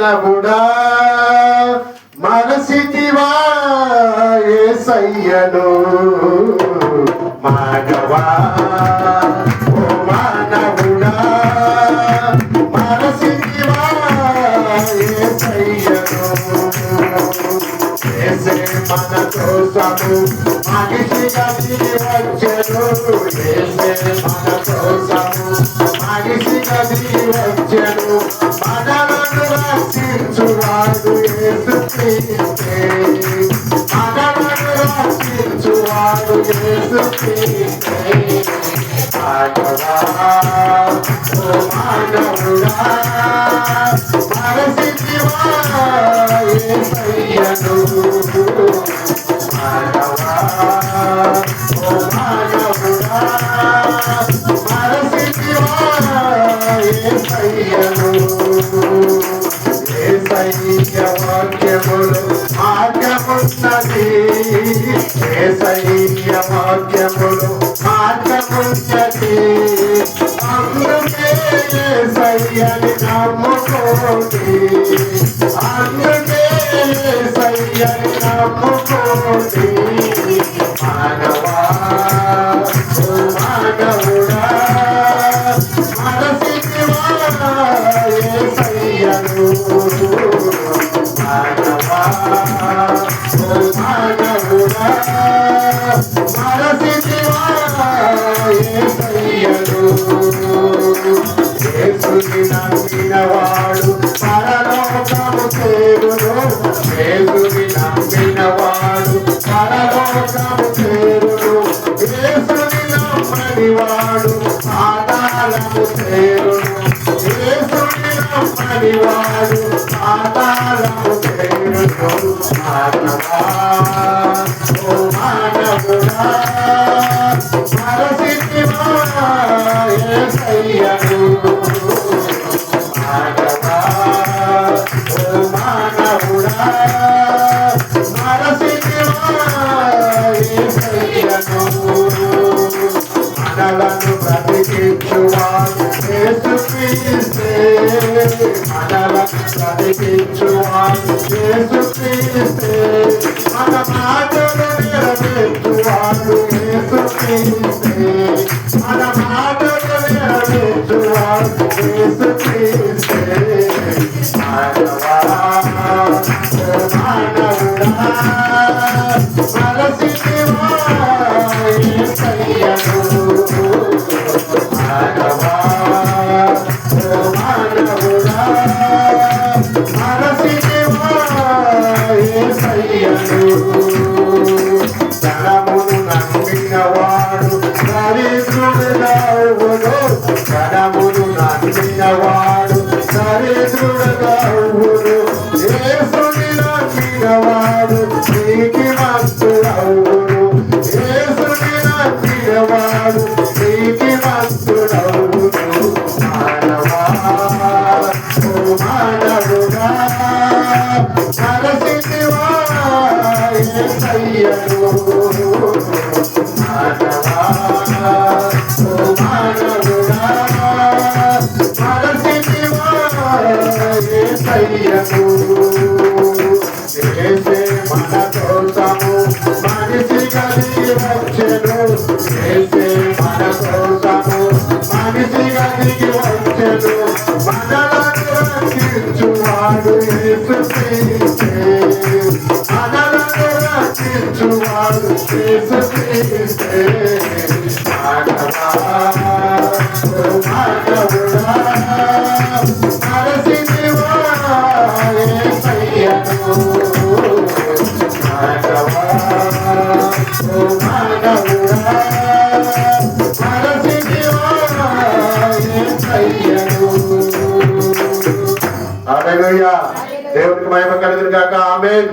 మానవుడా మనసితివా యేసయ్యను మానవా ఓ మానవుడా మనసితివా యేసయ్యను యేసే మన కోసము మనిషిగా వచ్చెను యేసే మన కోసము మనిషిగా వచ్చెను మనలను రక్షించువాడు యేసుక్రీస్తే మనలను రక్షించువాడు యేసుక్రీస్తే మానవా ఓ మానవుడా మనసితివా యేసయ్యను మానవా ఓ మానవుడా మనసితివా యేసయ్యను యేసయ్య వాక్యములు మార్గమున్నది యేసయ్య వాక్యములు మార్గమున్నది అందుకే యేసయ్యని నమ్ముకోండి అందుకే యేసయ్యని నమ్ముకోండి మానవా ఓ మానవుడా మనసితివా యేసయ్యను మానవా ఓ మానవుడా మనసితివా యేసయ్యను యేసుని నమ్మినవాడు పరలోకము చేరును యేసుని నమ్మినవాడు పరలోకము చేరును యేసుని నమ్మనివాడు పాతాళము చేరును యేసుని నమ్మనివాడు పాతాళము చేరును మానవా ఓ మానవుడా మనసితివా యేసయ్యను మానవా ఓ మానవుడా మనసితివా యేసయ్యను మనలను బ్రతికించువాడు యేసుక్రీస్తే మనలను బ్రతికించువాడు యేసుక్రీస్తే మన మాటలు నెరవేర్చువాడు యేసుక్రీస్తే మన మాటలు నెరవేర్చువాడు యేసుక్రీస్తే మానవా ఓ మానవుడా మనసితివా యేసయ్యను మానవా ఓ మానవుడా మనసితివా యేసయ్యను ధనమును నమ్మినవాడు దరిద్రుడవును ధనమును నమ్మినవాడు దరిద్రుడవును యేసుని నమ్మినవాడు నీతిమంతుడవును యేసుని నమ్మినవాడు నీతిమంతుడవును మానవా ఓ మానవుడా మనసితివా యేసయ్యను మానవా ఓ మానవుడా మనసితివా యేసయ్యను యేసే మన కోసము మనిషిగా వచ్చెను యేసే మన కోసము మనిషిగా వచ్చెను మనలను రక్షించువాడు యేసుక్రీస్తే మనలను రక్షించువాడు యేసుక్రీస్తే మానవా ఓ మానవుడా మనసితివా యేసయ్యను మానవా ఓ మానవుడా మనసితివా యేసయ్యను హల్లెలూయా దేవునికి మహిమ కలుగును గాక ఆమేన్.